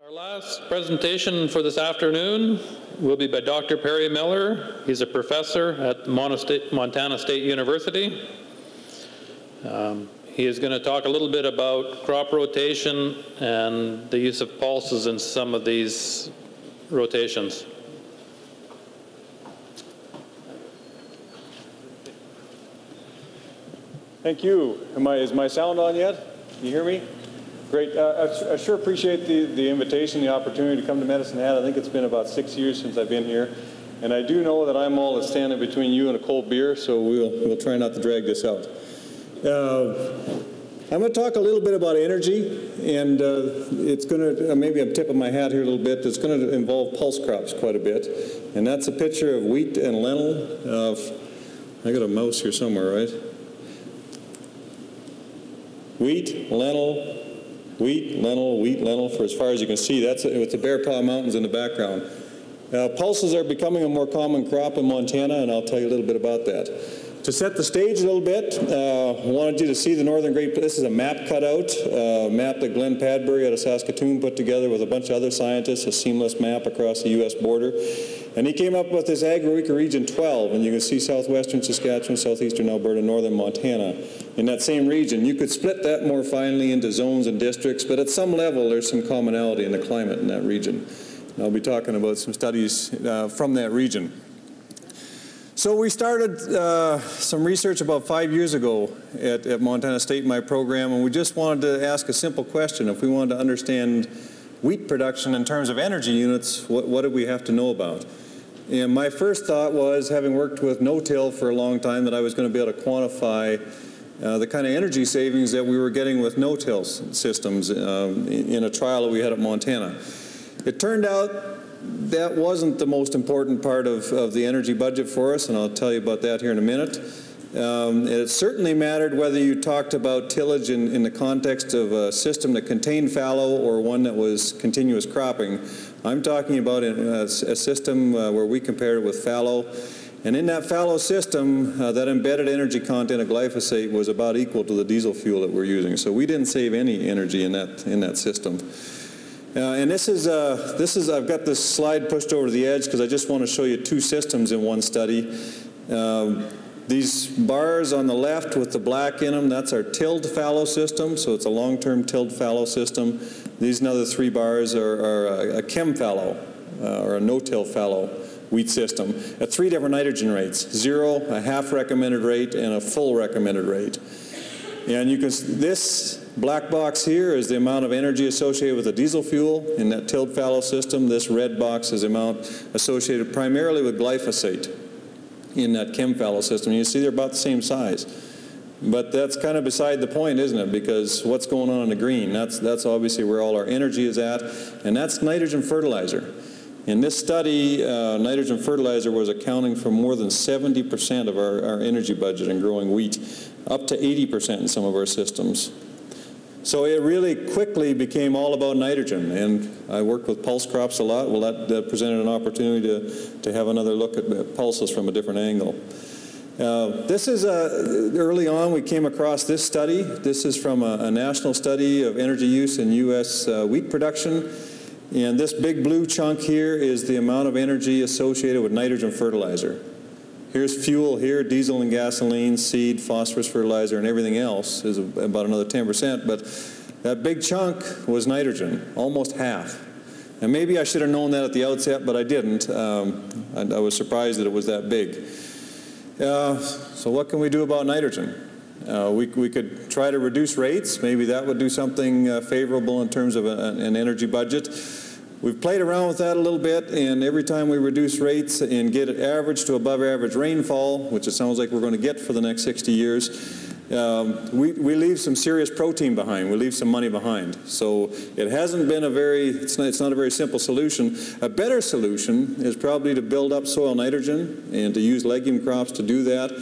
Our last presentation for this afternoon will be by Dr. Perry Miller. He's a professor at Montana State University. He is going to talk a little bit about crop rotation and the use of pulses in some of these rotations. Thank you. Is my sound on yet? Can you hear me? Great. I sure appreciate the invitation, the opportunity to come to Medicine Hat. I think it's been about 6 years since I've been here. And I do know that I'm all that's standing between you and a cold beer, so we'll try not to drag this out. I'm going to talk a little bit about energy, and it's going to, maybe I'm tipping my hat here a little bit, it's going to involve pulse crops quite a bit. And that's a picture of wheat and lentil. I got a mouse here somewhere, right? Wheat, lentil, wheat, lentil, wheat, lentil, for as far as you can see. That's with the Bear Paw Mountains in the background. Pulses are becoming a more common crop in Montana, and I'll tell you a little bit about that. To set the stage a little bit, I wanted you to see the Northern Great. This is a map cutout, map that Glenn Padbury out of Saskatoon put together with a bunch of other scientists, a seamless map across the U.S. border. And he came up with this Agro-Ecoregion 12, and you can see southwestern Saskatchewan, southeastern Alberta, northern Montana. In that same region, you could split that more finely into zones and districts, but at some level there's some commonality in the climate in that region. And I'll be talking about some studies from that region. So we started some research about 5 years ago at Montana State in my program, and we just wanted to ask a simple question. If we wanted to understand wheat production in terms of energy units, what did we have to know about? And my first thought was, having worked with no-till for a long time, that I was going to be able to quantify the kind of energy savings that we were getting with no-till systems in a trial that we had at Montana. It turned out that wasn't the most important part of the energy budget for us, and I'll tell you about that here in a minute. It certainly mattered whether you talked about tillage in the context of a system that contained fallow or one that was continuous cropping. I'm talking about a system where we compared it with fallow. And in that fallow system, that embedded energy content of glyphosate was about equal to the diesel fuel that we're using. So we didn't save any energy in that system. And this is I've got this slide pushed over to the edge because I just want to show you two systems in one study. These bars on the left with the black in them, that's our tilled fallow system, so it's a long-term tilled fallow system. These other three bars are a chem fallow, or a no-till fallow wheat system at 3 different nitrogen rates: 0, a half recommended rate, and a full recommended rate. And you can, this black box here is the amount of energy associated with the diesel fuel in that tilled fallow system. This red box is the amount associated primarily with glyphosate in that chem fallow system. You see they're about the same size. But that's kind of beside the point, isn't it? Because what's going on in the green? That's obviously where all our energy is at, and that's nitrogen fertilizer. In this study, nitrogen fertilizer was accounting for more than 70% of our energy budget in growing wheat, up to 80% in some of our systems. So it really quickly became all about nitrogen, and I worked with pulse crops a lot. Well, that presented an opportunity to have another look at pulses from a different angle. This is early on we came across this study. This is from a national study of energy use in U.S. Wheat production. And this big blue chunk here is the amount of energy associated with nitrogen fertilizer. Here's fuel here, diesel and gasoline, seed, phosphorus fertilizer, and everything else is about another 10%. But that big chunk was nitrogen, almost half. And maybe I should have known that at the outset, but I didn't. I was surprised that it was that big. So what can we do about nitrogen? We could try to reduce rates. Maybe that would do something favorable in terms of an energy budget. We've played around with that a little bit, and every time we reduce rates and get average to above average rainfall, which it sounds like we're going to get for the next 60 years, we leave some serious protein behind. We leave some money behind. So it hasn't been it's not a very simple solution. A better solution is probably to build up soil nitrogen and to use legume crops to do that.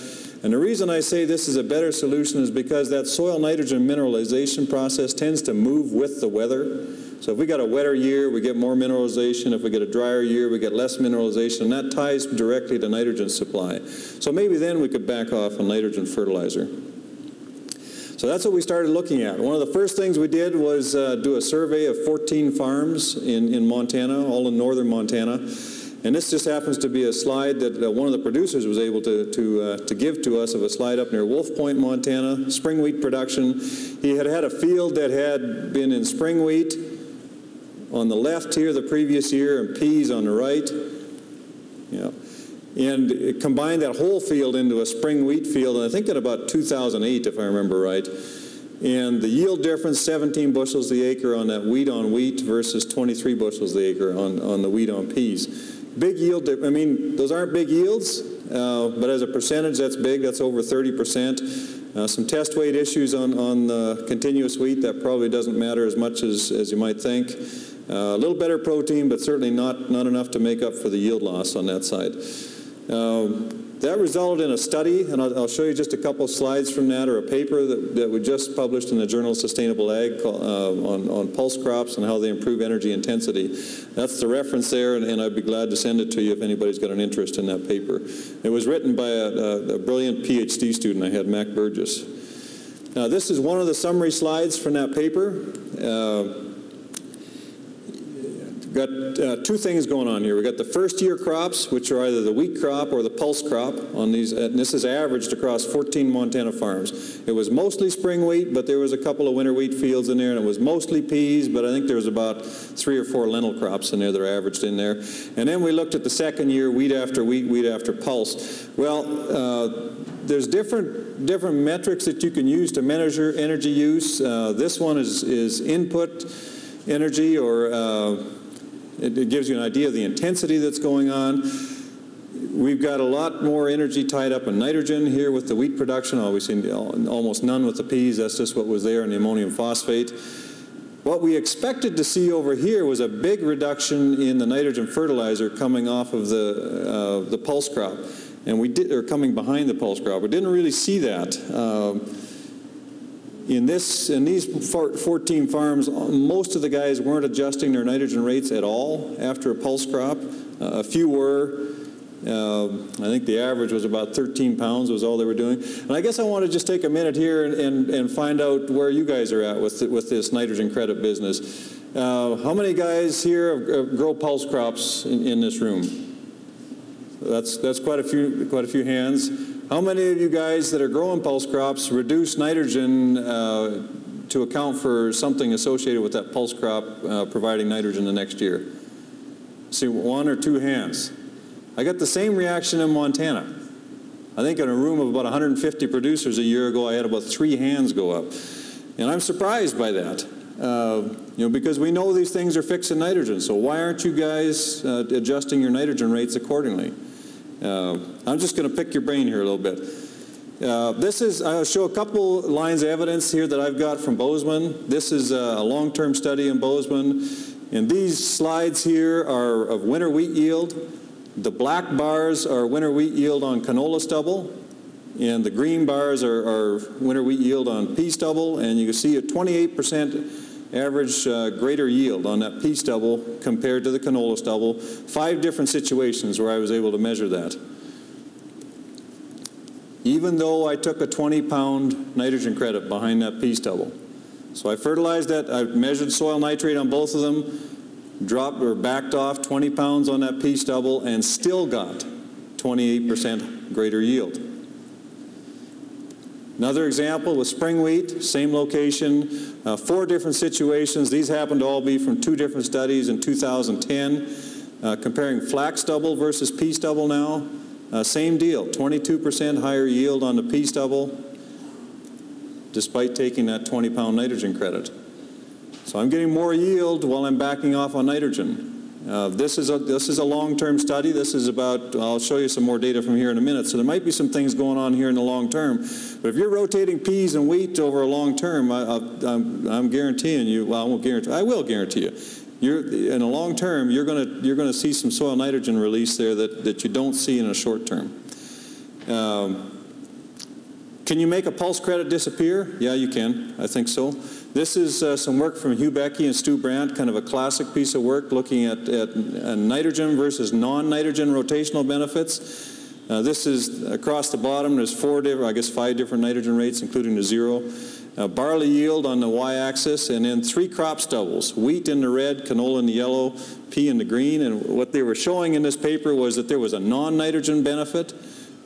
And the reason I say this is a better solution is because that soil nitrogen mineralization process tends to move with the weather. So if we got a wetter year, we get more mineralization. If we get a drier year, we get less mineralization. And that ties directly to nitrogen supply. So maybe then we could back off on nitrogen fertilizer. So that's what we started looking at. One of the first things we did was do a survey of 14 farms in Montana, all in northern Montana. And this just happens to be a slide that one of the producers was able to give to us of a slide up near Wolf Point, Montana, spring wheat production. He had had a field that had been in spring wheat on the left here the previous year and peas on the right. Yeah. And it combined that whole field into a spring wheat field, and I think in about 2008, if I remember right. And the yield difference, 17 bushels the acre on that wheat on wheat versus 23 bushels the acre on the wheat on peas. Big yield, I mean, those aren't big yields, but as a percentage, that's big. That's over 30%. Some test weight issues on the continuous wheat. That probably doesn't matter as much as you might think. A little better protein, but certainly not enough to make up for the yield loss on that side. That resulted in a study, and I'll show you just a couple slides from that, or a paper that we just published in the Journal of Sustainable Ag on pulse crops and how they improve energy intensity. That's the reference there, and I'd be glad to send it to you if anybody's got an interest in that paper. It was written by a brilliant PhD student I had, Mac Burgess. Now, this is one of the summary slides from that paper. We've got two things going on here. We've got the first-year crops, which are either the wheat crop or the pulse crop on these, and this is averaged across 14 Montana farms. It was mostly spring wheat, but there was a couple of winter wheat fields in there, and it was mostly peas, but I think there was about 3 or 4 lentil crops in there that are averaged in there. And then we looked at the second year, wheat after wheat, wheat after pulse. Well, there's different metrics that you can use to measure energy use. This one is input energy, or it gives you an idea of the intensity that's going on. We've got a lot more energy tied up in nitrogen here with the wheat production. Obviously, almost none with the peas. That's just what was there in the ammonium phosphate. What we expected to see over here was a big reduction in the nitrogen fertilizer coming off of the pulse crop, and or coming behind the pulse crop. We didn't really see that. In these 14 farms, most of the guys weren't adjusting their nitrogen rates at all after a pulse crop. A few were. I think the average was about 13 pounds was all they were doing. And I guess I want to just take a minute here and find out where you guys are at with this nitrogen credit business. How many guys here grow pulse crops in this room? That's quite a few hands. How many of you guys that are growing pulse crops reduce nitrogen to account for something associated with that pulse crop providing nitrogen the next year? See, 1 or 2 hands. I got the same reaction in Montana. I think in a room of about 150 producers a year ago, I had about 3 hands go up. And I'm surprised by that. Because we know these things are fixing nitrogen, so why aren't you guys adjusting your nitrogen rates accordingly? I'm just going to pick your brain here a little bit. I'll show a couple lines of evidence here that I've got from Bozeman. This is a long-term study in Bozeman, and these slides here are of winter wheat yield. The black bars are winter wheat yield on canola stubble, and the green bars are winter wheat yield on pea stubble, and you can see a 28% average greater yield on that pea stubble compared to the canola stubble. 5 different situations where I was able to measure that. Even though I took a 20-pound nitrogen credit behind that pea stubble. So I fertilized that, I measured soil nitrate on both of them, dropped or backed off 20 pounds on that pea stubble, and still got 28% greater yield. Another example with spring wheat, same location, 4 different situations. These happen to all be from 2 different studies in 2010, comparing flax stubble versus pea stubble now. Same deal, 22% higher yield on the pea stubble, despite taking that 20-pound nitrogen credit. So I'm getting more yield while I'm backing off on nitrogen. This is a long-term study. This is about, I'll show you some more data from here in a minute. So there might be some things going on here in the long term. But if you're rotating peas and wheat over a long term, I'm guaranteeing you, well, I won't guarantee, I will guarantee you, in a long term, you're going to see some soil nitrogen release there that you don't see in a short term. Can you make a pulse credit disappear? Yeah, you can. I think so. This is some work from Hugh Becky and Stu Brandt, kind of a classic piece of work looking at nitrogen versus non-nitrogen rotational benefits. This is across the bottom. There's 5 different nitrogen rates, including the 0. barley yield on the y-axis, and then 3 crop stubbles, wheat in the red, canola in the yellow, pea in the green. And what they were showing in this paper was that there was a non-nitrogen benefit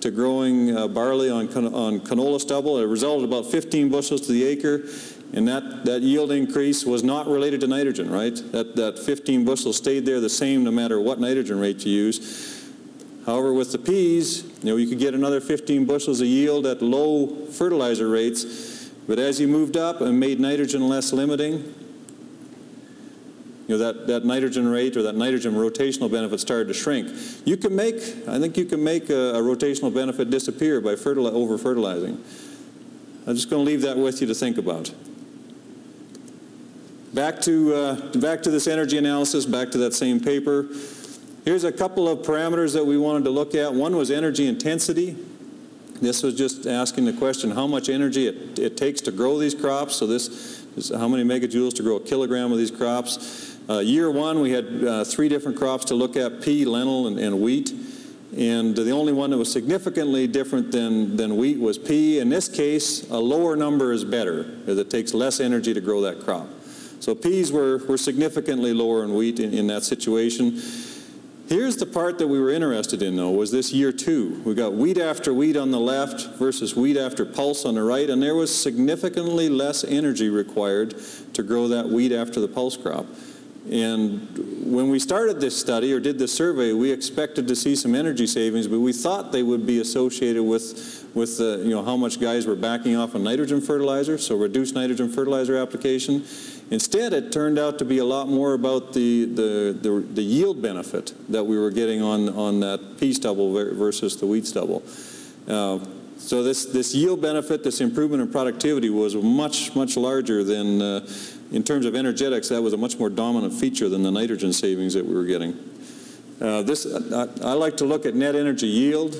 to growing barley on canola stubble. It resulted about 15 bushels to the acre, and that yield increase was not related to nitrogen, right? That 15 bushels stayed there the same no matter what nitrogen rate you use. However, with the peas, you could get another 15 bushels of yield at low fertilizer rates, but as you moved up and made nitrogen less limiting, that nitrogen rate or that nitrogen rotational benefit started to shrink. I think you can make a rotational benefit disappear by over-fertilizing. I'm just going to leave that with you to think about. Back to this energy analysis, back to that same paper. Here's a couple of parameters that we wanted to look at. One was energy intensity. This was just asking the question how much energy it takes to grow these crops. So this is how many megajoules to grow a kilogram of these crops. Year 1, we had 3 different crops to look at, pea, lentil, and wheat. And the only one that was significantly different than wheat was pea. In this case, a lower number is better, as it takes less energy to grow that crop. So peas were significantly lower than wheat in that situation. Here's the part that we were interested in, though, was this year 2. We got wheat after wheat on the left versus wheat after pulse on the right, and there was significantly less energy required to grow that wheat after the pulse crop. And when we started this study or did this survey, we expected to see some energy savings, but we thought they would be associated with how much guys were backing off on nitrogen fertilizer, so reduced nitrogen fertilizer application. Instead, it turned out to be a lot more about the yield benefit that we were getting on that pea stubble versus the wheat stubble. So this yield benefit, this improvement in productivity was much, much larger than, in terms of energetics, that was a much more dominant feature than the nitrogen savings that we were getting. I like to look at net energy yield.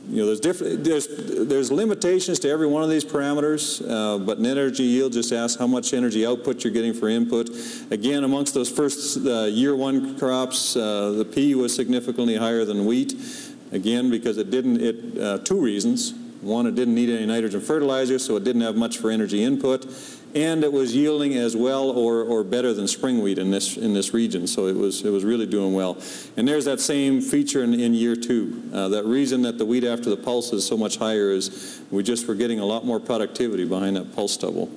There's limitations to every one of these parameters, but net energy yield just asks how much energy output you're getting for input. Again, amongst those first year 1 crops, the pea was significantly higher than wheat. Again, because it 2 reasons. One, it didn't need any nitrogen fertilizer, so it didn't have much for energy input, and it was yielding as well or better than spring wheat in this region, so it was really doing well. And there's that same feature in year 2. That reason that the wheat after the pulse is so much higher is we just were getting a lot more productivity behind that pulse stubble.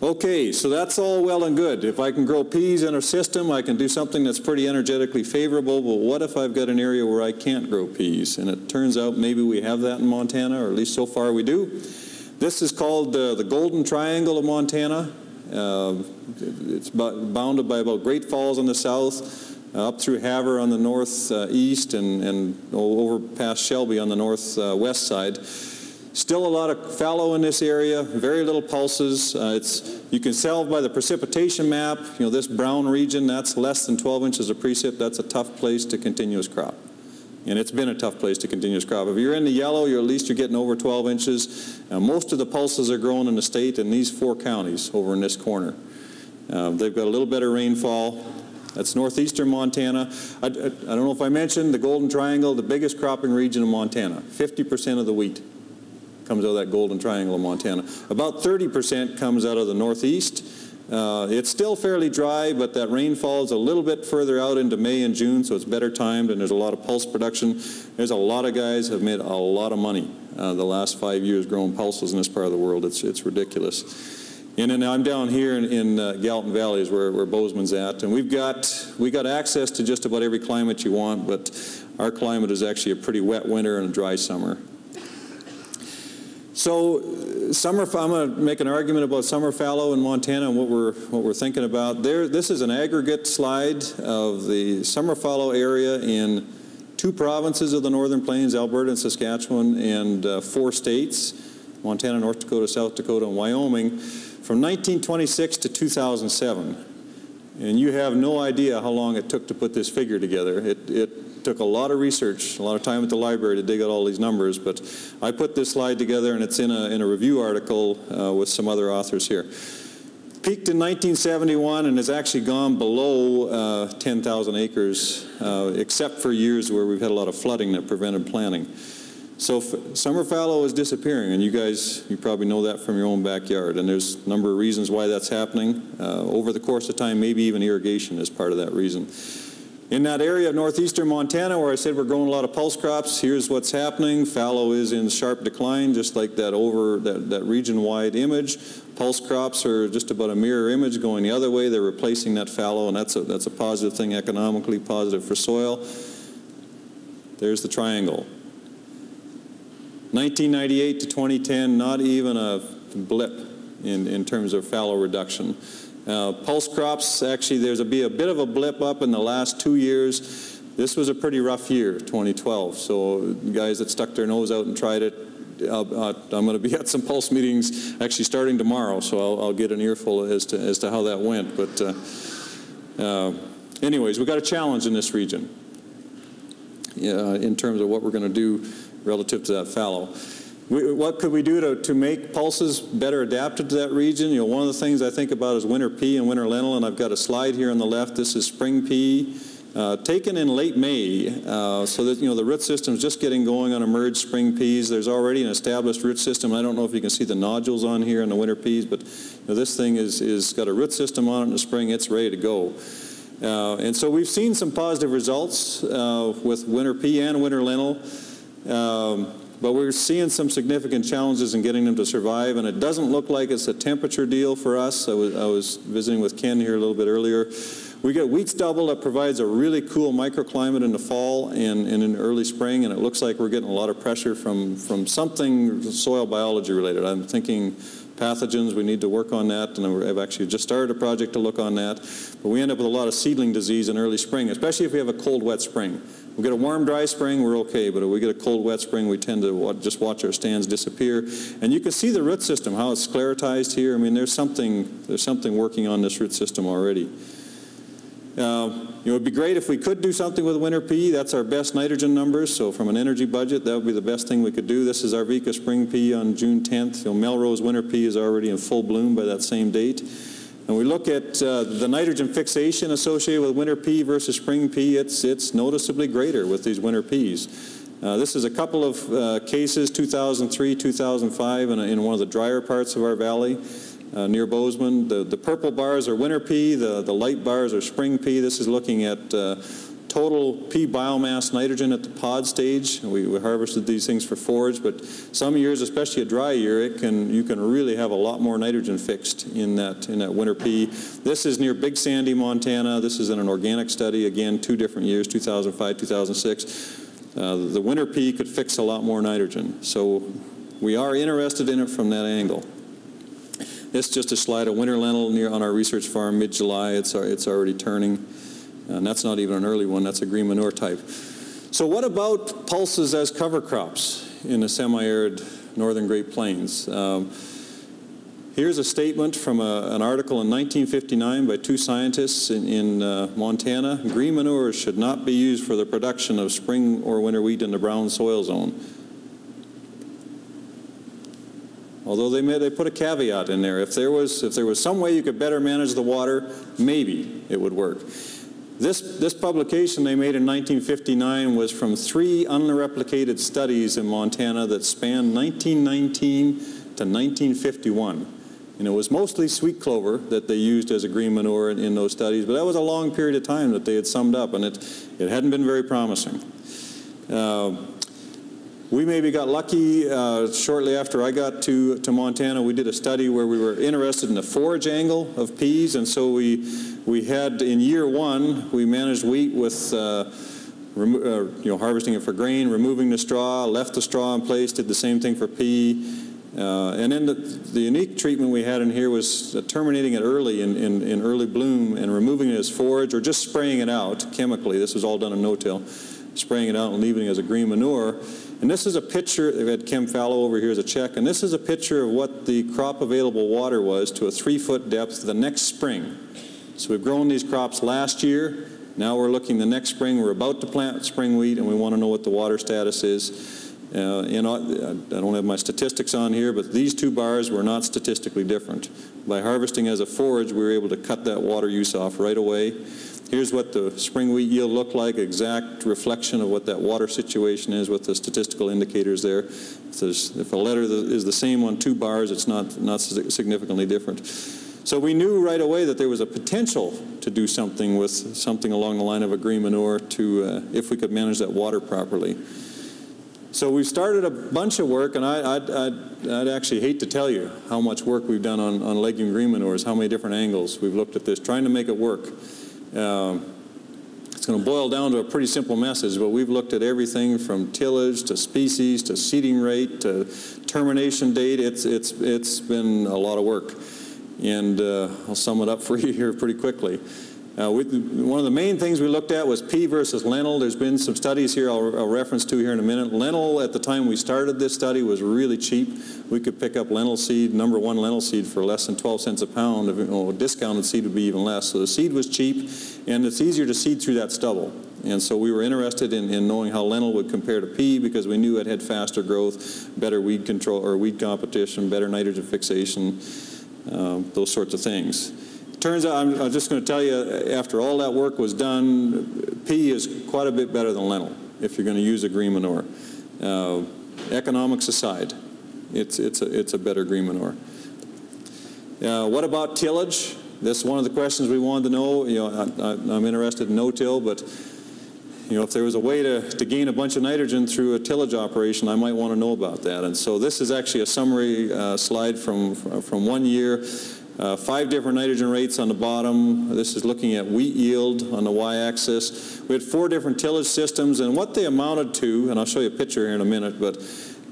Okay, so that's all well and good. If I can grow peas in a system, I can do something that's pretty energetically favorable, but what if I've got an area where I can't grow peas? And it turns out maybe we have that in Montana, or at least so far we do. This is called the Golden Triangle of Montana. It's bounded by about Great Falls on the south, up through Havre on the northeast, and over past Shelby on the northwest side. Still a lot of fallow in this area, very little pulses. You can tell by the precipitation map, this brown region, that's less than 12 inches of precip. That's a tough place to continuous crop. And it's been a tough place to continuous crop. If you're in the yellow, at least you're getting over 12 inches. Most of the pulses are grown in the state in these 4 counties over in this corner. They've got a little better rainfall. That's northeastern Montana. I don't know if I mentioned the Golden Triangle, the biggest cropping region in Montana. 50% of the wheat comes out of that Golden Triangle of Montana. About 30% comes out of the northeast. It's still fairly dry, but that rainfall is a little bit further out into May and June, so it's better timed, and there's a lot of pulse production. There's a lot of guys who have made a lot of money the last 5 years growing pulses in this part of the world. It's ridiculous. And then I'm down here in Gallatin Valley is where Bozeman's at, and we got access to just about every climate you want, but our climate is actually a pretty wet winter and a dry summer. So I'm going to make an argument about summer fallow in Montana and what we're thinking about. This is an aggregate slide of the summer fallow area in 2 provinces of the Northern Plains, Alberta and Saskatchewan, and 4 states, Montana, North Dakota, South Dakota, and Wyoming, from 1926 to 2007. And you have no idea how long it took to put this figure together. It took a lot of research, a lot of time at the library to dig out all these numbers, but I put this slide together, and it's in a review article with some other authors here. Peaked in 1971 and has actually gone below 10,000 acres, except for years where we've had a lot of flooding that prevented planting. So summer fallow is disappearing, and you probably know that from your own backyard, and there's a number of reasons why that's happening. Over the course of time, maybe even irrigation is part of that reason. In that area of northeastern Montana where I said we're growing a lot of pulse crops, here's what's happening. Fallow is in sharp decline, just like that region-wide image. Pulse crops are just about a mirror image going the other way. They're replacing that fallow, and that's a positive thing economically, positive for soil. There's the triangle. 1998 to 2010, not even a blip in terms of fallow reduction. Pulse crops, actually there's be a bit of a blip up in the last 2 years. This was a pretty rough year, 2012. So guys that stuck their nose out and tried it, I'm going to be at some pulse meetings actually starting tomorrow, so I'll get an earful as to how that went. But anyways, we've got a challenge in this region in terms of what we're going to do relative to that fallow. What could we do to make pulses better adapted to that region? You know, one of the things I think about is winter pea and winter lentil, and I've got a slide here on the left. This is spring pea, taken in late May, so that, you know, the root system's just getting going on emerged spring peas. There's already an established root system. I don't know if you can see the nodules on here on the winter peas, but you know, this thing is got a root system on it in the spring. It's ready to go. And so we've seen some positive results with winter pea and winter lentil. But we're seeing some significant challenges in getting them to survive, and it doesn't look like it's a temperature deal for us. I was visiting with Ken here a little bit earlier. We get wheat stubble that provides a really cool microclimate in the fall and in early spring, and it looks like we're getting a lot of pressure from something soil biology related. I'm thinking pathogens, we need to work on that, and I've actually just started a project to look on that. But we end up with a lot of seedling disease in early spring, especially if we have a cold, wet spring. We get a warm, dry spring, we're okay, but if we get a cold, wet spring, we tend to just watch our stands disappear. And you can see the root system, how it's sclerotized here. I mean, there's something working on this root system already. It would be great if we could do something with winter pea. That's our best nitrogen numbers, so from an energy budget, that would be the best thing we could do. This is Arvika spring pea on June 10th. You know, Melrose winter pea is already in full bloom by that same date. And we look at the nitrogen fixation associated with winter pea versus spring pea, it's noticeably greater with these winter peas. This is a couple of cases, 2003, 2005, in one of the drier parts of our valley near Bozeman. The purple bars are winter pea, the light bars are spring pea. This is looking at total pea biomass nitrogen at the pod stage. We harvested these things for forage, but some years, especially a dry year, you can really have a lot more nitrogen fixed in that winter pea. This is near Big Sandy, Montana. This is in an organic study, again, 2 different years, 2005, 2006. The winter pea could fix a lot more nitrogen, so we are interested in it from that angle. This is just a slide of winter lentil on our research farm mid-July. It's already turning. And that's not even an early one, that's a green manure type. So what about pulses as cover crops in the semi-arid northern Great Plains? Here's a statement from an article in 1959 by 2 scientists in Montana. Green manure should not be used for the production of spring or winter wheat in the brown soil zone. Although they put a caveat in there. If there was some way you could better manage the water, maybe it would work. This publication they made in 1959 was from 3 unreplicated studies in Montana that spanned 1919 to 1951. And it was mostly sweet clover that they used as a green manure in those studies, but that was a long period of time that they had summed up, and it hadn't been very promising. We maybe got lucky shortly after I got to Montana. We did a study where we were interested in the forage angle of peas, and so we had, in year 1, we managed wheat with harvesting it for grain, removing the straw, left the straw in place, did the same thing for pea. And then the unique treatment we had in here was terminating it early in early bloom and removing it as forage or just spraying it out chemically. This was all done in no-till, spraying it out and leaving it as a green manure. And this is a picture, they had Chem Fallow over here as a check, and this is a picture of what the crop available water was to a 3-foot depth the next spring. So we've grown these crops last year. Now we're looking the next spring. We're about to plant spring wheat, and we want to know what the water status is. I don't have my statistics on here, but these 2 bars were not statistically different. By harvesting as a forage, we were able to cut that water use off right away. Here's what the spring wheat yield looked like, exact reflection of what that water situation is with the statistical indicators there. If a letter is the same on 2 bars, it's not significantly different. So we knew right away that there was a potential to do something with something along the line of a green manure if we could manage that water properly. So we started a bunch of work, and I'd actually hate to tell you how much work we've done on legume green manures, how many different angles we've looked at this, trying to make it work. It's going to boil down to a pretty simple message, but we've looked at everything from tillage to species to seeding rate to termination date. It's been a lot of work, and I'll sum it up for you here pretty quickly. One of the main things we looked at was pea versus lentil. There's been some studies here I'll reference to here in a minute. Lentil, at the time we started this study, was really cheap. We could pick up lentil seed, number 1 lentil seed, for less than 12 cents a pound. Discounted seed would be even less. So the seed was cheap, and it's easier to seed through that stubble. And so we were interested in knowing how lentil would compare to pea, because we knew it had faster growth, better weed control or weed competition, better nitrogen fixation, those sorts of things. Turns out, I'm just going to tell you, after all that work was done, pea is quite a bit better than lentil if you're going to use a green manure. Economics aside, it's a better green manure. What about tillage? That's one of the questions we wanted to know. I'm interested in no-till, but if there was a way to gain a bunch of nitrogen through a tillage operation, I might want to know about that. And so this is actually a summary slide from 1 year. 5 different nitrogen rates on the bottom. This is looking at wheat yield on the y-axis. We had 4 different tillage systems, and what they amounted to, and I'll show you a picture here in a minute, but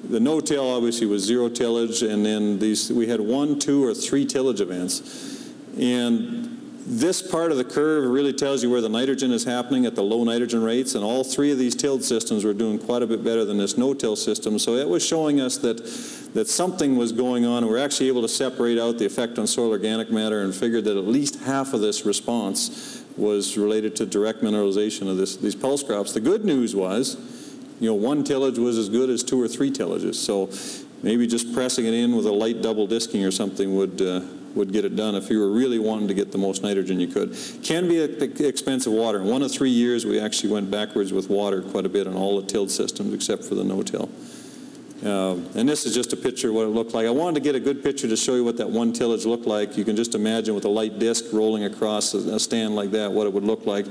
the no-till obviously was 0 tillage, and then we had 1, 2, or 3 tillage events. And this part of the curve really tells you where the nitrogen is happening at the low nitrogen rates, and all 3 of these tilled systems were doing quite a bit better than this no-till system. So it was showing us that something was going on, and we're actually able to separate out the effect on soil organic matter and figured that at least half of this response was related to direct mineralization of these pulse crops. The good news was, 1 tillage was as good as 2 or 3 tillages. So maybe just pressing it in with a light double disking or something would get it done if you were really wanting to get the most nitrogen you could. Can be expensive water. In 1 of 3 years, we actually went backwards with water quite a bit on all the tilled systems except for the no-till. And this is just a picture of what it looked like. I wanted to get a good picture to show you what that 1 tillage looked like. You can just imagine with a light disc rolling across a stand like that what it would look like.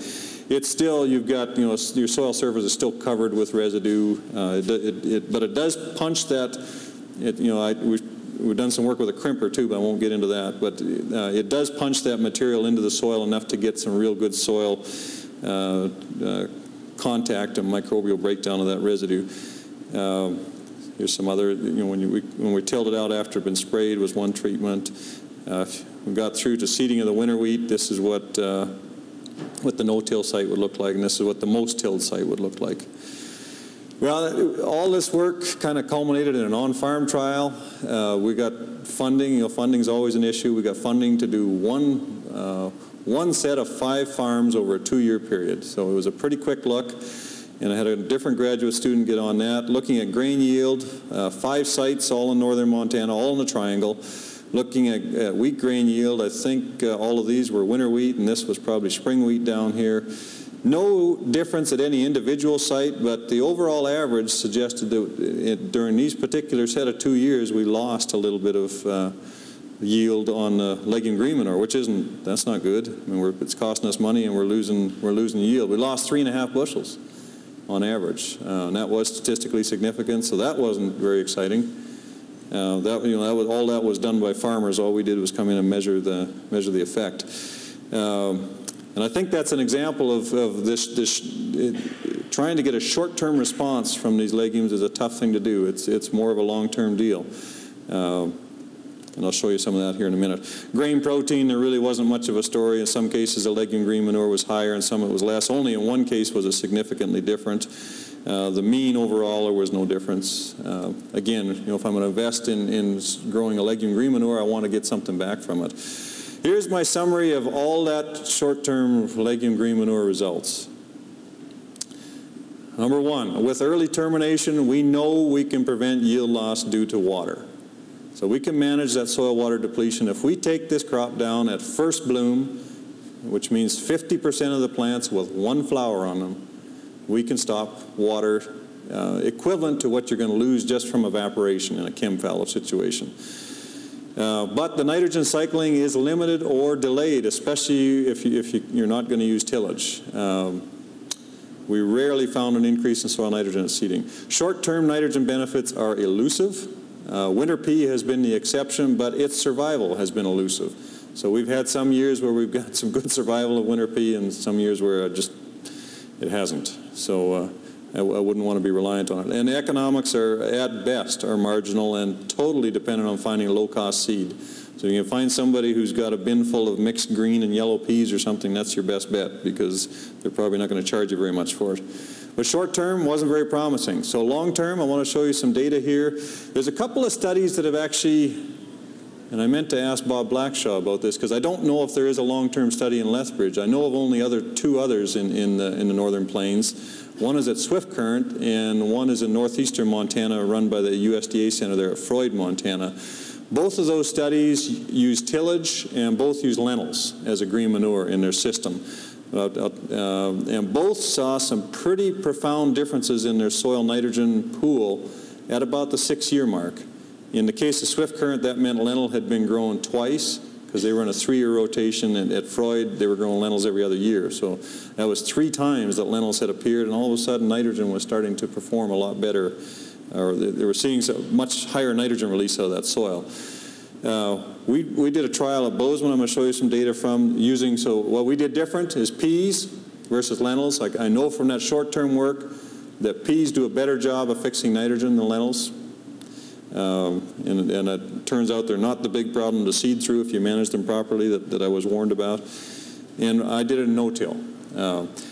It's still, you've got, your soil surface is still covered with residue, but it does punch that. We've done some work with a crimper too, but I won't get into that. But it does punch that material into the soil enough to get some real good soil contact and microbial breakdown of that residue. Here's some other, when we tilled it out after it had been sprayed was 1 treatment. We got through to seeding of the winter wheat. This is what the no-till site would look like, and this is what the most tilled site would look like. Well, all this work kind of culminated in an on-farm trial. We got funding. Funding's always an issue. We got funding to do one set of 5 farms over a 2-year period. So it was a pretty quick look. And I had a different graduate student get on that, looking at grain yield, 5 sites, all in northern Montana, all in the triangle. Looking at wheat grain yield, I think all of these were winter wheat, and this was probably spring wheat down here. No difference at any individual site, but the overall average suggested that during these particular set of 2 years, we lost a little bit of yield on legume green manure, that's not good. I mean, it's costing us money, and we're losing yield. We lost 3.5 bushels on average, and that was statistically significant. So that wasn't very exciting. All that was done by farmers. All we did was come in and measure the effect. And I think that's an example of this trying to get a short-term response from these legumes is a tough thing to do. It's more of a long-term deal. And I'll show you some of that here in a minute. Grain protein, there really wasn't much of a story. In some cases, the legume green manure was higher, and some it was less. Only in one case was it significantly different. The mean overall, there was no difference. Again, if I'm going to invest in growing a legume green manure, I want to get something back from it. Here's my summary of all that short-term legume green manure results. Number 1, with early termination, we know we can prevent yield loss due to water. So we can manage that soil water depletion. If we take this crop down at first bloom, which means 50% of the plants with one flower on them, we can stop water equivalent to what you're going to lose just from evaporation in a chem fallow situation. But the nitrogen cycling is limited or delayed, especially if you're not going to use tillage. We rarely found an increase in soil nitrogen at seeding. Short-term nitrogen benefits are elusive. Winter pea has been the exception, but its survival has been elusive. So we've had some years where we've got some good survival of winter pea and some years where it hasn't. So I wouldn't want to be reliant on it. And the economics are, at best, are marginal and totally dependent on finding a low-cost seed. So you can find somebody who's got a bin full of mixed green and yellow peas or something, that's your best bet, because they're probably not going to charge you very much for it. But short-term wasn't very promising. So long-term, I want to show you some data here. There's a couple of studies that have actually, and I meant to ask Bob Blackshaw about this, because I don't know if there is a long-term study in Lethbridge. I know of only two others in the Northern Plains. One is at Swift Current, and one is in northeastern Montana, run by the USDA Center there at Freud, Montana. Both of those studies use tillage, and both use lentils as a green manure in their system. And both saw some pretty profound differences in their soil nitrogen pool at about the 6-year mark. In the case of Swift Current, that meant lentil had been grown twice, because they were in a 3-year rotation, and at Freud they were growing lentils every other year. So that was 3 times that lentils had appeared, and all of a sudden nitrogen was starting to perform a lot better, or they were seeing much higher nitrogen release out of that soil. We did a trial at Bozeman. I'm going to show you some data from using, so what we did different is peas versus lentils. I know from that short-term work that peas do a better job of fixing nitrogen than lentils. And it turns out they're not the big problem to seed through if you manage them properly that I was warned about. And I did it in no-till.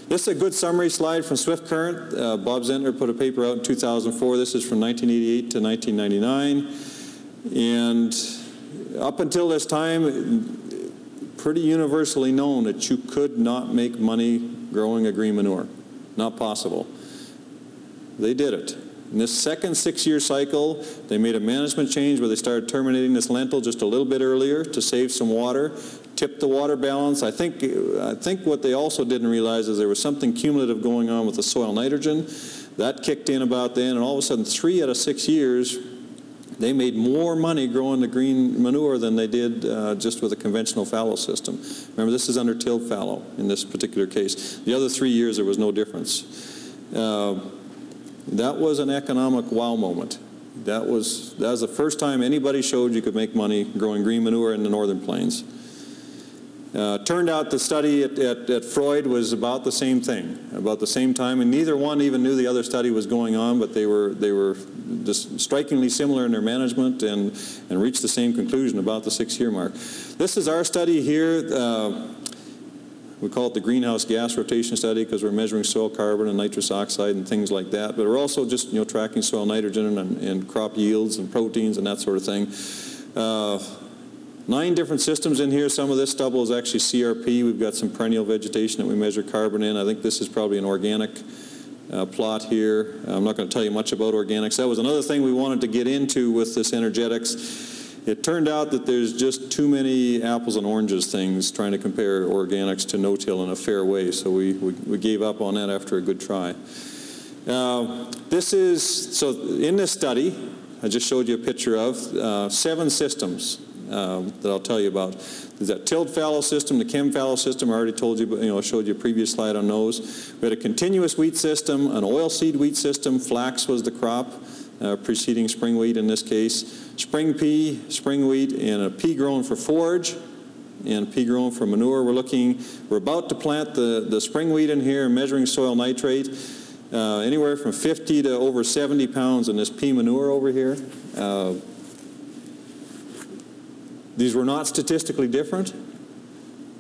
This is a good summary slide from Swift Current. Bob Zentner put a paper out in 2004. This is from 1988 to 1999. And up until this time, pretty universally known that you could not make money growing a green manure. Not possible. They did it. In this second 6-year cycle, they made a management change where they started terminating this lentil just a little bit earlier to save some water, tipped the water balance. I think what they also didn't realize is there was something cumulative going on with the soil nitrogen. That kicked in about then, and all of a sudden 3 out of 6 years, they made more money growing the green manure than they did just with a conventional fallow system. Remember, this is under tilled fallow in this particular case. The other 3 years, there was no difference. That was an economic wow moment. That was the first time anybody showed you could make money growing green manure in the Northern Plains. Turned out the study at Freud was about the same thing, about the same time, and neither one even knew the other study was going on, but they were just strikingly similar in their management and reached the same conclusion about the 6-year mark. This is our study here. We call it the greenhouse gas rotation study because we're measuring soil carbon and nitrous oxide and things like that. But we're also just tracking soil nitrogen and crop yields and proteins and that sort of thing. 9 different systems in here. Some of this stubble is actually CRP. We've got some perennial vegetation that we measure carbon in. I think this is probably an organic plot here. I'm not going to tell you much about organics. That was another thing we wanted to get into with this energetics. It turned out that there's just too many apples and oranges things trying to compare organics to no-till in a fair way, so we gave up on that after a good try. So in this study, I just showed you a picture of 7 systems that I'll tell you about. There's that tilled fallow system, the chem fallow system. I already told you, I showed you a previous slide on those. We had a continuous wheat system, an oilseed wheat system. Flax was the crop, preceding spring wheat in this case. Spring pea, spring wheat, and a pea grown for forage, and pea grown for manure. We're about to plant the spring wheat in here, measuring soil nitrate, anywhere from 50 to over 70 pounds in this pea manure over here. These were not statistically different,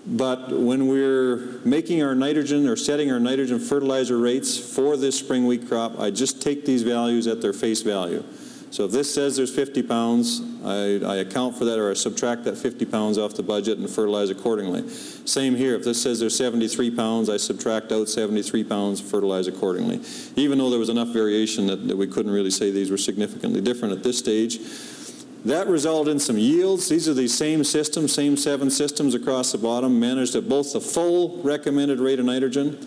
but when we're making our nitrogen or setting our nitrogen fertilizer rates for this spring wheat crop, I just take these values at their face value. So if this says there's 50 pounds, I account for that, or I subtract that 50 pounds off the budget and fertilize accordingly. Same here. If this says there's 73 pounds, I subtract out 73 pounds, fertilize accordingly. Even though there was enough variation that we couldn't really say these were significantly different at this stage. That resulted in some yields. These are the same systems, same 7 systems across the bottom, managed at both the full recommended rate of nitrogen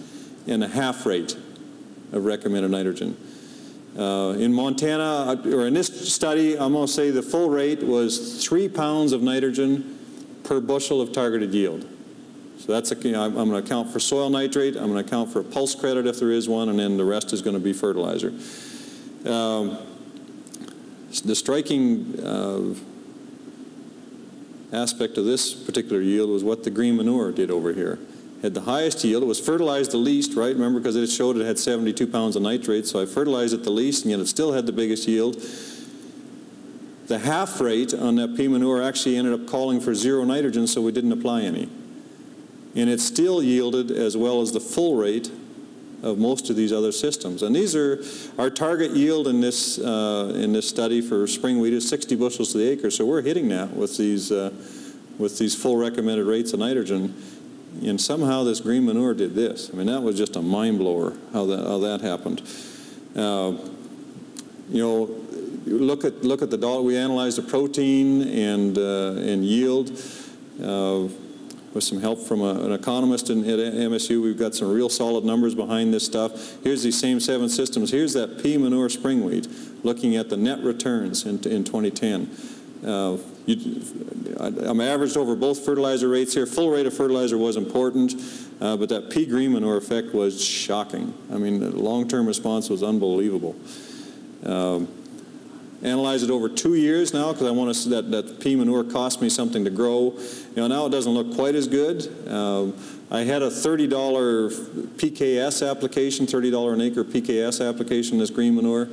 and a half rate of recommended nitrogen. In Montana, or in this study, I'm going to say the full rate was 3 pounds of nitrogen per bushel of targeted yield. So that's I'm going to account for soil nitrate, I'm going to account for a pulse credit if there is one, and then the rest is going to be fertilizer. The striking aspect of this particular yield was what the green manure did over here. Had the highest yield, it was fertilized the least, right? Remember, because it showed it had 72 pounds of nitrate, so I fertilized it the least, and yet it still had the biggest yield. The half rate on that pea manure actually ended up calling for 0 nitrogen, so we didn't apply any. And it still yielded as well as the full rate of most of these other systems. And these are our target yield in this study for spring wheat is 60 bushels to the acre, so we're hitting that with these full recommended rates of nitrogen. And somehow this green manure did this. I mean, that was just a mind blower how that happened. You know, look at the dollar. We analyzed the protein and yield with some help from an economist at MSU. We've got some real solid numbers behind this stuff. Here's these same 7 systems. Here's that pea manure spring wheat, looking at the net returns in 2010. I'm averaged over both fertilizer rates here. Full rate of fertilizer was important, but that pea green manure effect was shocking. I mean, the long-term response was unbelievable. Analyze it over 2 years now, because I want to see that pea manure cost me something to grow. You know, now it doesn't look quite as good. I had a $30 PKS application, $30 an acre PKS application, this green manure.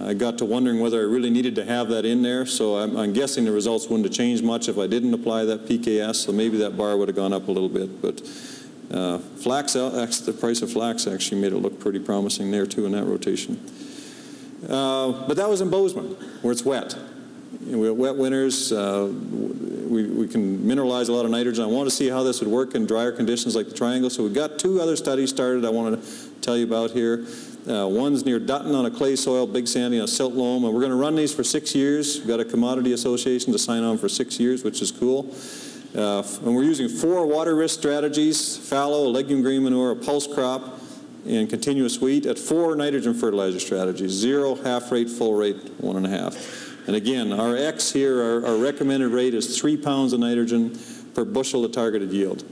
I got to wondering whether I really needed to have that in there, so I'm guessing the results wouldn't have changed much if I didn't apply that PKS, so maybe that bar would have gone up a little bit. But flax, the price of flax actually made it look pretty promising there too in that rotation. But that was in Bozeman, where it's wet. You know, we have wet winters. We can mineralize a lot of nitrogen. I want to see how this would work in drier conditions like the Triangle. So we've got 2 other studies started I wanted to tell you about here. One's near Dutton on a clay soil, big sandy on a silt loam. And we're going to run these for 6 years. We've got a commodity association to sign on for 6 years, which is cool. And we're using 4 water risk strategies: fallow, legume green manure, a pulse crop, and continuous wheat at 4 nitrogen fertilizer strategies: 0, half rate, full rate, 1.5. And again, our X here, our recommended rate is 3 pounds of nitrogen per bushel of targeted yield.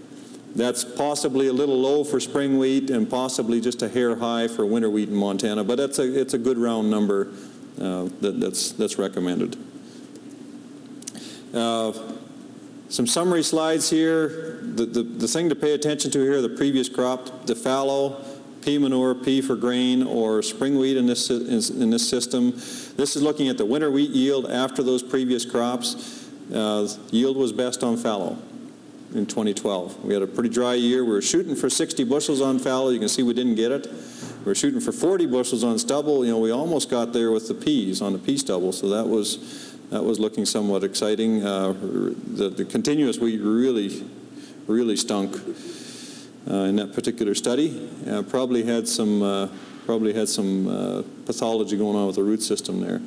That's possibly a little low for spring wheat and possibly just a hair high for winter wheat in Montana, but it's a good round number that's recommended. Some summary slides here. The thing to pay attention to here, the previous crop, the fallow, pea manure, pea for grain, or spring wheat in this system. This is looking at the winter wheat yield after those previous crops. Yield was best on fallow in 2012. We had a pretty dry year. We were shooting for 60 bushels on fallow. You can see we didn't get it. We were shooting for 40 bushels on stubble. You know, we almost got there with the peas on the pea stubble, so that was looking somewhat exciting. The continuous wheat really stunk in that particular study. Probably had some pathology going on with the root system there.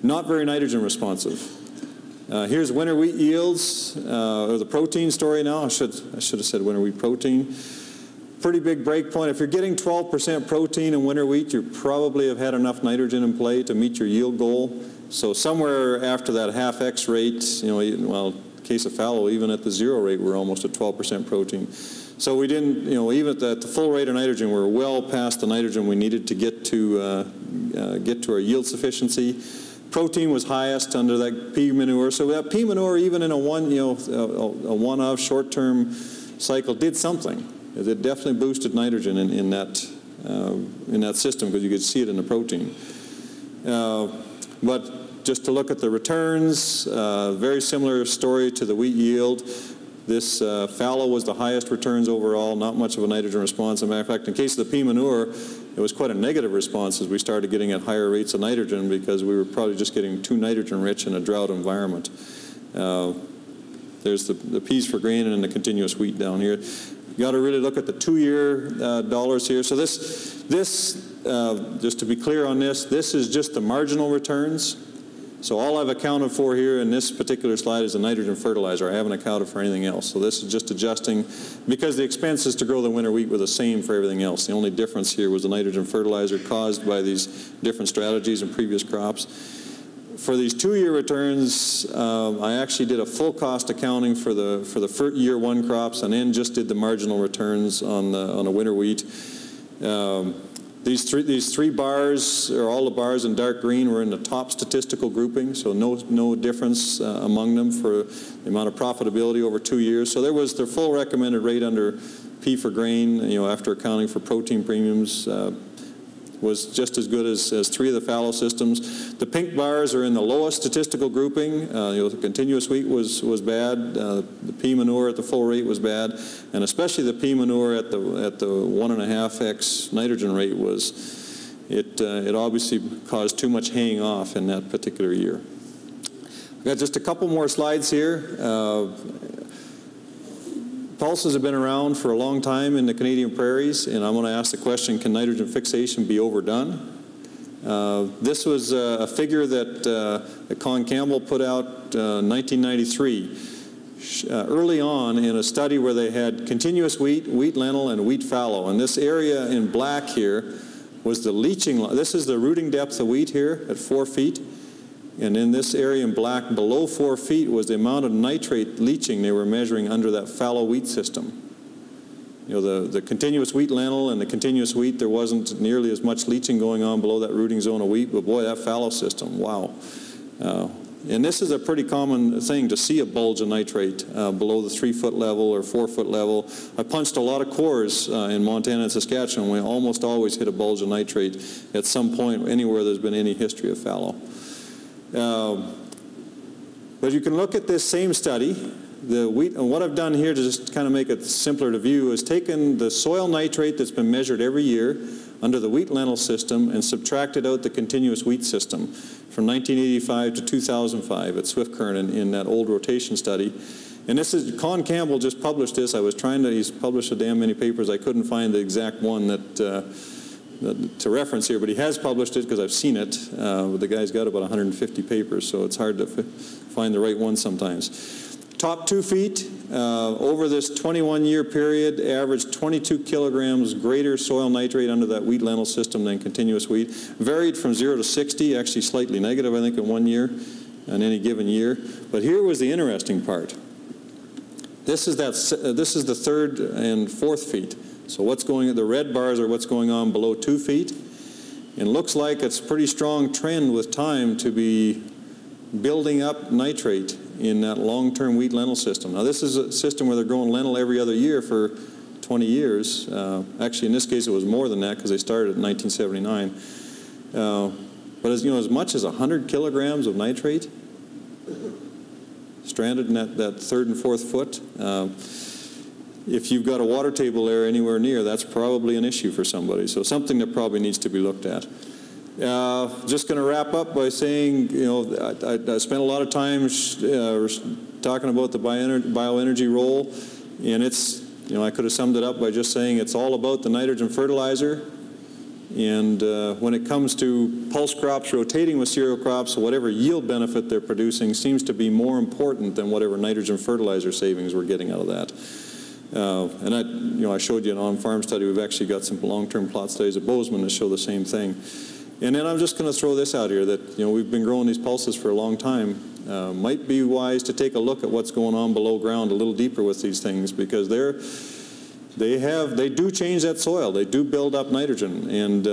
Not very nitrogen responsive. Here's winter wheat yields, or the protein story now. I should have said winter wheat protein. Pretty big break point. If you're getting 12% protein in winter wheat, you probably have had enough nitrogen in play to meet your yield goal. So somewhere after that half X rate, you know, well, in the case of fallow, even at the 0 rate, we're almost at 12% protein. So we didn't, you know, even at the full rate of nitrogen, we're well past the nitrogen we needed to get to our yield sufficiency. Protein was highest under that pea manure. So that pea manure, even in a one-off short-term cycle, did something. It definitely boosted nitrogen in that system, because you could see it in the protein. But just to look at the returns, very similar story to the wheat yield. This fallow was the highest returns overall, not much of a nitrogen response. As a matter of fact, in case of the pea manure, it was quite a negative response as we started getting at higher rates of nitrogen, because we were probably just getting too nitrogen rich in a drought environment. There's the peas for grain and then the continuous wheat down here. You got to really look at the 2-year dollars here. So this just to be clear on this is just the marginal returns. So all I've accounted for here in this particular slide is the nitrogen fertilizer. I haven't accounted for anything else. So this is just adjusting, because the expenses to grow the winter wheat were the same for everything else. The only difference here was the nitrogen fertilizer caused by these different strategies in previous crops. For these 2-year returns, I actually did a full cost accounting for the year 1 crops, and then just did the marginal returns on the winter wheat. These three bars, or all the bars in dark green, were in the top statistical grouping, so no difference among them for the amount of profitability over 2 years. So there was the full recommended rate under P for grain, after accounting for protein premiums, was just as good as 3 of the fallow systems. The pink bars are in the lowest statistical grouping. The continuous wheat was bad. The pea manure at the full rate was bad, and especially the pea manure at the 1.5x nitrogen rate it obviously caused too much haying off in that particular year. I've got just a couple more slides here. Pulses have been around for a long time in the Canadian prairies, and I'm going to ask the question, can nitrogen fixation be overdone? This was a figure that Con Campbell put out in 1993, early on in a study where they had continuous wheat, wheat lentil, and wheat fallow. And this area in black here was the leaching line. This is the rooting depth of wheat here at 4 feet. And in this area in black below 4 feet was the amount of nitrate leaching they were measuring under that fallow wheat system. The continuous wheat lentil and the continuous wheat, there wasn't nearly as much leaching going on below that rooting zone of wheat, but boy, that fallow system, wow. And this is a pretty common thing to see a bulge of nitrate below the 3-foot level or 4-foot level. I punched a lot of cores in Montana and Saskatchewan. We almost always hit a bulge of nitrate at some point anywhere there's been any history of fallow. But you can look at this same study, the wheat, and what I've done here to just kind of make it simpler to view is taken the soil nitrate that's been measured every year under the wheat lentil system and subtracted out the continuous wheat system from 1985 to 2005 at Swift Current in that old rotation study. And this is, Con Campbell just published this. I was trying to, he's published a damn many papers. I couldn't find the exact one to reference here, but he has published it because I've seen it. But the guy's got about 150 papers, so it's hard to find the right one sometimes. Top 2 feet over this 21-year period averaged 22 kilograms greater soil nitrate under that wheat lentil system than continuous wheat. Varied from 0 to 60, actually slightly negative, I think, in 1 year, in any given year. But here was the interesting part. This is the 3rd and 4th feet. So the red bars are what's going on below 2 feet. And looks like it's a pretty strong trend with time to be building up nitrate in that long-term wheat lentil system. Now this is a system where they're growing lentil every other year for 20 years. Actually in this case it was more than that because they started in 1979. But as much as 100 kilograms of nitrate stranded in that 3rd and 4th foot. If you've got a water table there anywhere near, that's probably an issue for somebody. So something that probably needs to be looked at. Just going to wrap up by saying, I spent a lot of time talking about the bioenergy role, and it's, I could have summed it up by just saying it's all about the nitrogen fertilizer. And when it comes to pulse crops rotating with cereal crops, whatever yield benefit they're producing seems to be more important than whatever nitrogen fertilizer savings we're getting out of that. And I showed you an on-farm study. We've actually got some long-term plot studies at Bozeman that show the same thing. And then I'm just going to throw this out here that we've been growing these pulses for a long time. Might be wise to take a look at what's going on below ground a little deeper with these things, because they do change that soil. They do build up nitrogen, and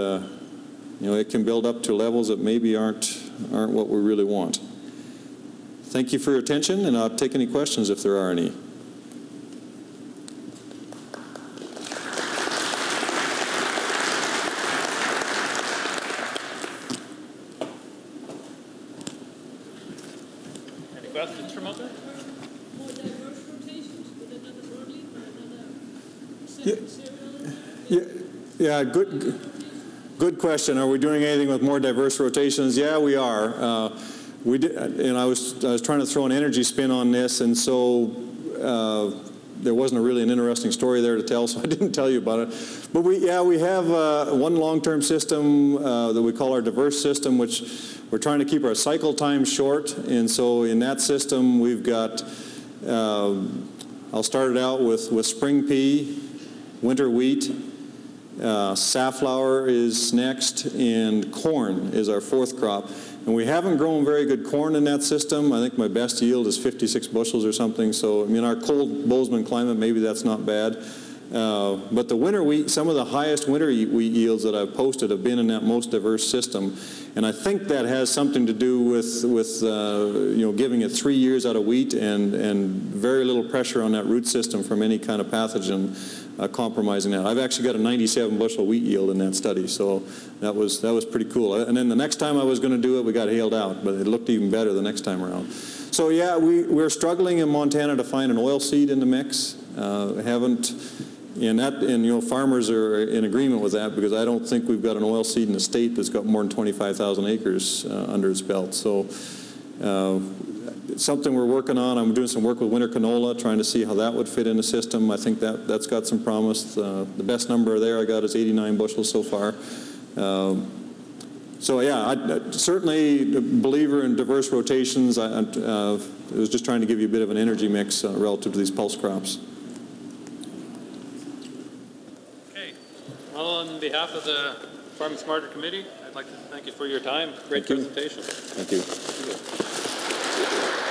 it can build up to levels that maybe aren't what we really want. Thank you for your attention, and I'll take any questions if there are any. Questions from out there? More diverse rotations with another broadleaf or another cereal? Yeah, good question. Are we doing anything with more diverse rotations? Yeah, we are. We did, and I was trying to throw an energy spin on this, and so there wasn't really an interesting story there to tell, so I didn't tell you about it. But we have one long-term system that we call our diverse system, which we're trying to keep our cycle time short. And so in that system, we've got, I'll start it out with spring pea, winter wheat, safflower is next, and corn is our fourth crop. And we haven't grown very good corn in that system. I think my best yield is 56 bushels or something. So, I mean, our cold Bozeman climate, maybe that's not bad. But the winter wheat, some of the highest winter wheat yields that I've posted have been in that most diverse system. And I think that has something to do with you know, giving it 3 years out of wheat and very little pressure on that root system from any kind of pathogen compromising that. I've actually got a 97 bushel wheat yield in that study, so that was pretty cool. And then the next time I was going to do it, we got hailed out, but it looked even better the next time around. So yeah, we're struggling in Montana to find an oil seed in the mix. Haven't, and you know, farmers are in agreement with that, because I don't think we've got an oil seed in the state that's got more than 25,000 acres under its belt. So it's something we're working on. I'm doing some work with winter canola, trying to see how that would fit in the system. I think that's got some promise. The best number there I got is 89 bushels so far. So yeah, I certainly a believer in diverse rotations. I was just trying to give you a bit of an energy mix relative to these pulse crops. Okay. Well, on behalf of the Farming Smarter Committee, I'd like to thank you for your time. Great presentation. Thank you. Thank you.